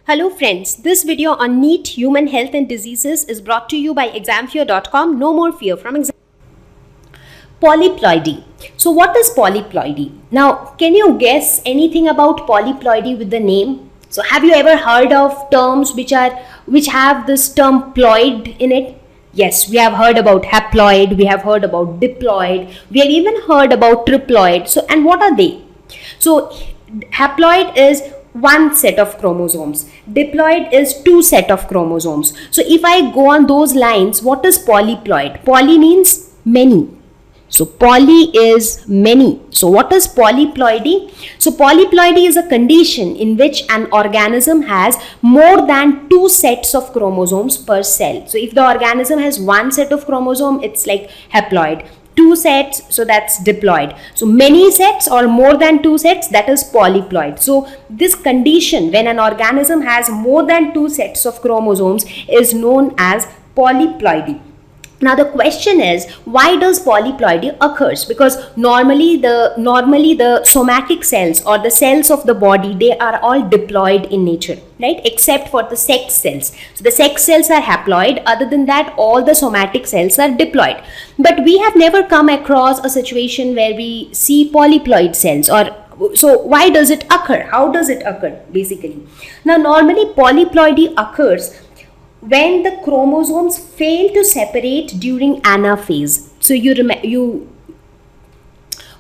Hello friends, this video on NEET, Human Health and Diseases is brought to you by examfear.com. No more fear from exam. Polyploidy. So what is polyploidy? Now, can you guess anything about polyploidy with the name? So have you ever heard of terms which have this term ploid in it? Yes, we have heard about haploid, we have heard about diploid, we have even heard about triploid. So, and what are they? So haploid is one set of chromosomes. Diploid is two set of chromosomes. So if I go on those lines, what is polyploid? Poly means many. So poly is many. So what is polyploidy? So polyploidy is a condition in which an organism has more than two sets of chromosomes per cell. So if the organism has one set of chromosome, it's like haploid. Two sets, so that's diploid. So many sets or more than two sets, that is polyploid. So this condition when an organism has more than two sets of chromosomes is known as polyploidy. Now the question is, why does polyploidy occurs? Because normally the somatic cells or the cells of the body, they are all diploid in nature, right? Except for the sex cells. So the sex cells are haploid. Other than that, all the somatic cells are diploid. But we have never come across a situation where we see polyploid cells. Or so why does it occur? How does it occur basically? Now normally polyploidy occurs when the chromosomes fail to separate during anaphase. So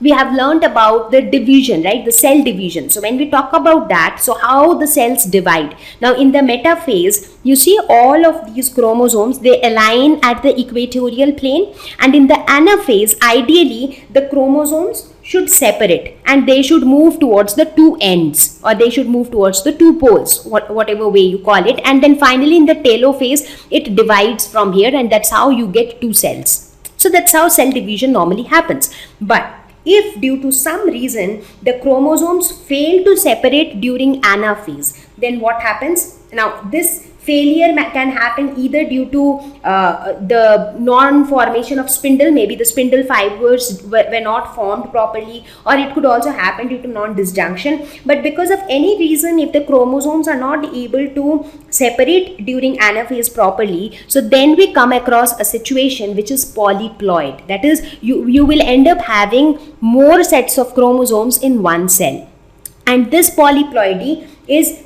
we have learned about the division, right? The cell division. So when we talk about that, so how the cells divide. Now in the metaphase, you see all of these chromosomes, they align at the equatorial plane, and in the anaphase, ideally the chromosomes should separate and they should move towards the two ends, or they should move towards the two poles, whatever way you call it. And then finally in the telophase, it divides from here, and that's how you get two cells. So that's how cell division normally happens. But if due to some reason the chromosomes fail to separate during anaphase, then what happens? Now this failure can happen either due to the non-formation of spindle, maybe the spindle fibers were not formed properly, or it could also happen due to non-disjunction. But because of any reason, if the chromosomes are not able to separate during anaphase properly, so then we come across a situation which is polyploid. That is, you will end up having more sets of chromosomes in one cell. And this polyploidy is,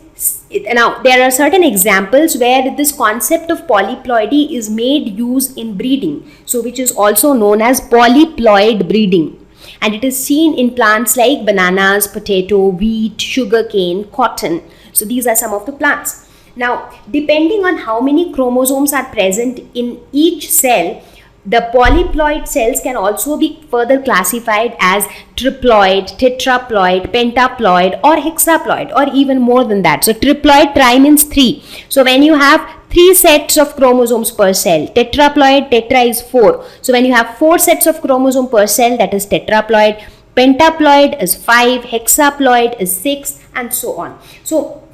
now there are certain examples where this concept of polyploidy is made use in breeding, so which is also known as polyploid breeding, and it is seen in plants like bananas, potato, wheat, sugarcane, cotton. So these are some of the plants. Now depending on how many chromosomes are present in each cell, the polyploid cells can also be further classified as triploid, tetraploid, pentaploid, or hexaploid, or even more than that. So triploid, tri means three. So when you have three sets of chromosomes per cell, tetraploid, tetra is four. So when you have four sets of chromosome per cell, that is tetraploid. Pentaploid is 5, hexaploid is 6, and so on. So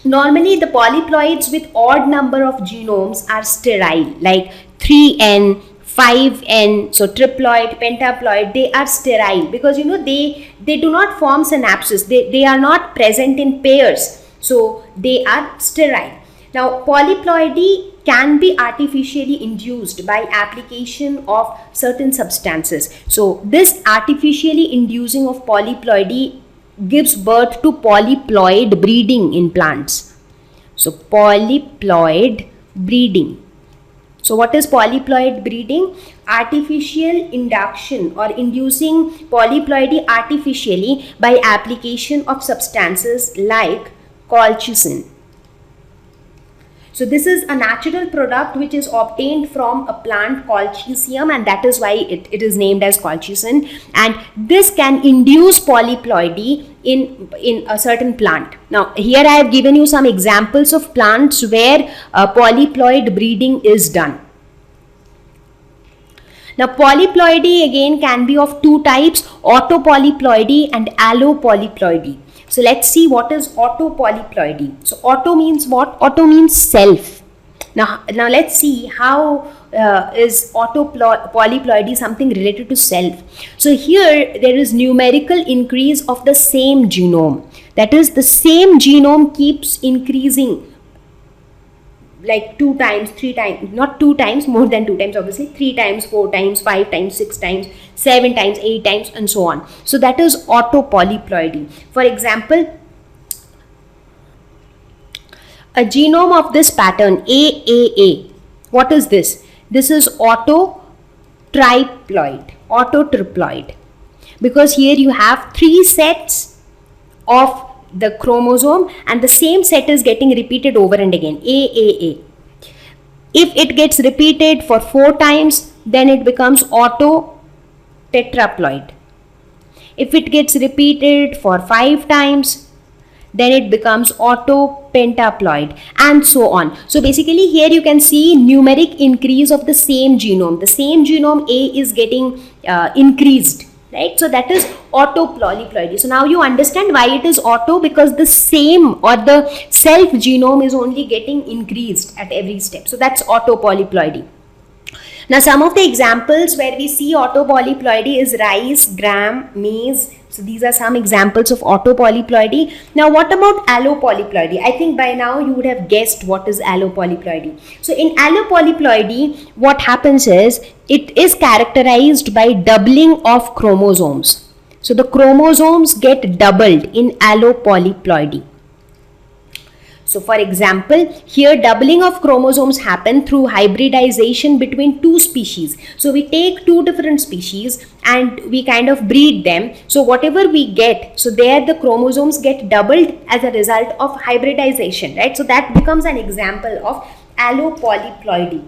normally the polyploids with odd number of genomes are sterile, like 3n, 5n, so triploid, pentaploid, they are sterile because they do not form synapses, they are not present in pairs, so they are sterile. Now polyploidy can be artificially induced by application of certain substances. So this artificially inducing of polyploidy gives birth to polyploid breeding in plants. So polyploid breeding. So what is polyploid breeding? Artificial induction or inducing polyploidy artificially by application of substances like colchicine. So this is a natural product which is obtained from a plant colchicum, and that is why it is named as colchicine, and this can induce polyploidy in a certain plant. Now here I have given you some examples of plants where polyploid breeding is done. Now polyploidy again can be of two types, autopolyploidy and allopolyploidy. So let's see what is autopolyploidy. So auto means what? Auto means self. Now let's see how is autopolyploidy something related to self. So here there is numerical increase of the same genome. That is, the same genome keeps increasing, like 2 times, 3 times, not 2 times, more than 2 times obviously, 3 times, 4 times, 5 times, 6 times, 7 times, 8 times, and so on. So that is autopolyploidy. For example, a genome of this pattern AAA, what is this? This is autotriploid, because here you have 3 sets of the chromosome and the same set is getting repeated over and again, AAA. If it gets repeated for 4 times, then it becomes autotetraploid. If it gets repeated for 5 times, then it becomes autopentaploid, and so on. So basically here you can see numeric increase of the same genome. The same genome A is getting increased, right? So that is autopolyploidy. So now you understand why it is auto, because the same or the self genome is only getting increased at every step. So that's autopolyploidy. Now some of the examples where we see autopolyploidy is rice, gram, maize. So these are some examples of autopolyploidy. Now what about allopolyploidy? I think by now you would have guessed what is allopolyploidy. So in allopolyploidy, what happens is it is characterized by doubling of chromosomes. So the chromosomes get doubled in allopolyploidy. So for example, here doubling of chromosomes happen through hybridization between 2 species. So we take 2 different species and we kind of breed them. So whatever we get, so there the chromosomes get doubled as a result of hybridization, right? So that becomes an example of allopolyploidy.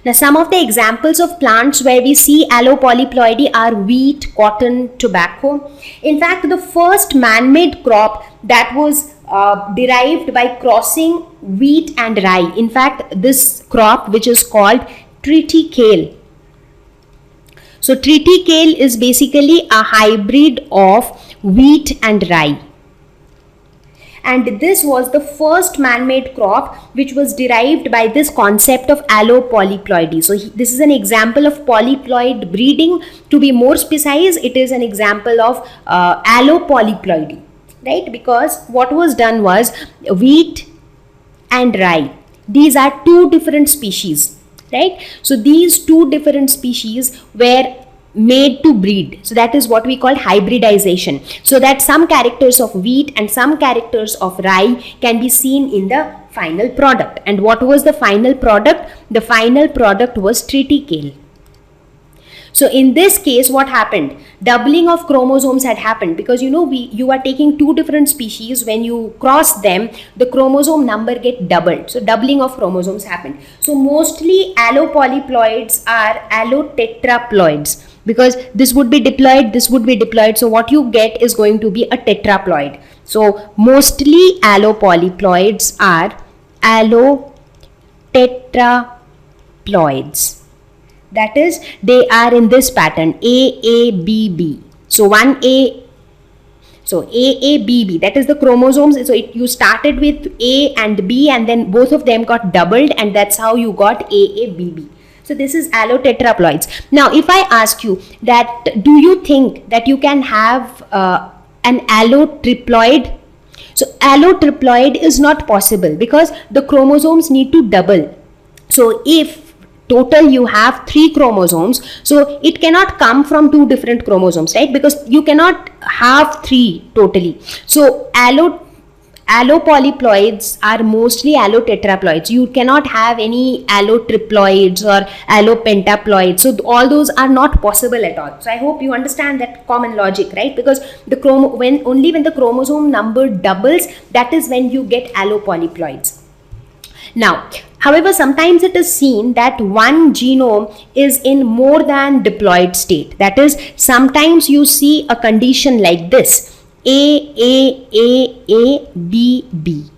Now some of the examples of plants where we see allopolyploidy are wheat, cotton, tobacco. In fact, the first man-made crop that was derived by crossing wheat and rye. In fact, this crop, which is called triticale. So triticale is basically a hybrid of wheat and rye. And this was the first man-made crop which was derived by this concept of allopolyploidy. So this is an example of polyploid breeding. To be more precise, it is an example of allopolyploidy, right? Because what was done was wheat and rye. These are 2 different species, right? So these 2 different species were made to breed. So that is what we call hybridization. So that some characters of wheat and some characters of rye can be seen in the final product. And what was the final product? The final product was triticale. So in this case, what happened? Doubling of chromosomes had happened, because you are taking 2 different species. When you cross them, the chromosome number get doubled. So doubling of chromosomes happened. So mostly allopolyploids are allotetraploids, because this would be diploid, this would be diploid. So what you get is going to be a tetraploid. So mostly allopolyploids are allotetraploids. That is, they are in this pattern AABB. So 1A, so AABB, that is the chromosomes. So you started with A and B and then both of them got doubled, and that's how you got AABB. So this is allotetraploids. Now if I ask you that, do you think that you can have an allotriploid? So allotriploid is not possible because the chromosomes need to double. So if total you have 3 chromosomes, so it cannot come from 2 different chromosomes, right? Because you cannot have 3 totally. So allopolyploids are mostly allotetraploids. You cannot have any allotriploids or allopentaploids. So all those are not possible at all. So I hope you understand that common logic, right? Because only when the chromosome number doubles, that is when you get allopolyploids. Now, however, sometimes it is seen that one genome is in more than diploid state. That is, sometimes you see a condition like this, AAAABB.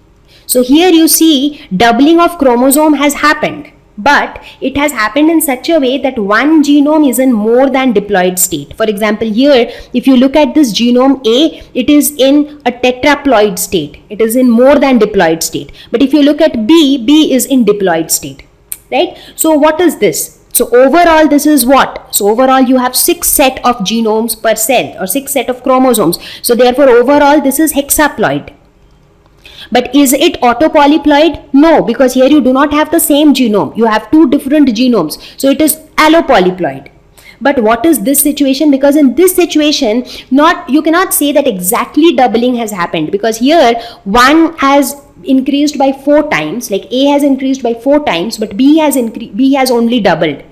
So here you see doubling of chromosome has happened, but it has happened in such a way that one genome is in more than diploid state. For example, here, if you look at this genome A, it is in a tetraploid state. It is in more than diploid state. But if you look at B, B is in diploid state, right? So what is this? So overall, this is what? So overall, you have 6 set of genomes per cell, or 6 set of chromosomes. So therefore, overall, this is hexaploid. But is it autopolyploid? No, because here you do not have the same genome. You have 2 different genomes. So it is allopolyploid. But what is this situation? Because in this situation, you cannot say that exactly doubling has happened, because here one has increased by 4 times, like A has increased by 4 times, but B has only doubled.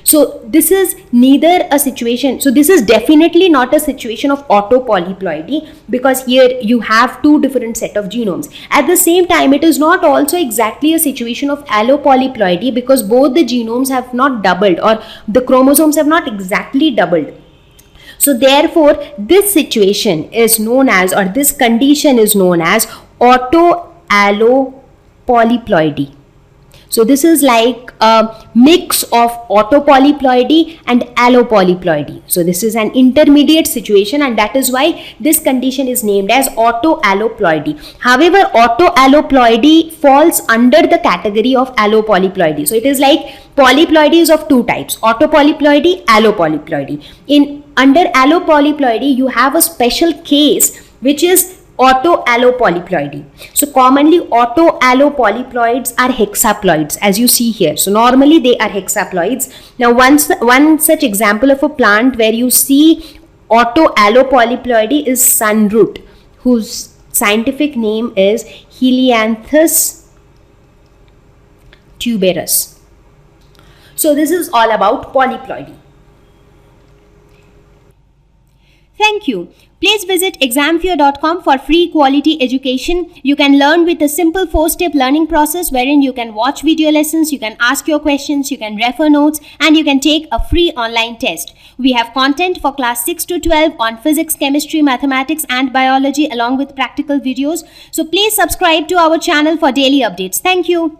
So this is neither a situation, so this is definitely not a situation of autopolyploidy, because here you have 2 different set of genomes. At the same time, it is not also exactly a situation of allopolyploidy, because both the genomes have not doubled, or the chromosomes have not exactly doubled. So therefore, this situation is known as, or this condition is known as autoallopolyploidy. So this is like a mix of autopolyploidy and allopolyploidy. So this is an intermediate situation, and that is why this condition is named as autoalloploidy. However, autoalloploidy falls under the category of allopolyploidy. So it is like polyploidy is of 2 types: autopolyploidy, allopolyploidy. Under allopolyploidy, you have a special case which is autoallopolyploidy. So commonly autoallopolyploids are hexaploids, as you see here. So normally they are hexaploids. Now one such example of a plant where you see autoallopolyploidy is sunroot, whose scientific name is Helianthus tuberous. So this is all about polyploidy. Thank you. Please visit examfear.com for free quality education. You can learn with a simple 4-step learning process wherein you can watch video lessons, you can ask your questions, you can refer notes, and you can take a free online test. We have content for class 6 to 12 on physics, chemistry, mathematics, and biology, along with practical videos. So please subscribe to our channel for daily updates. Thank you.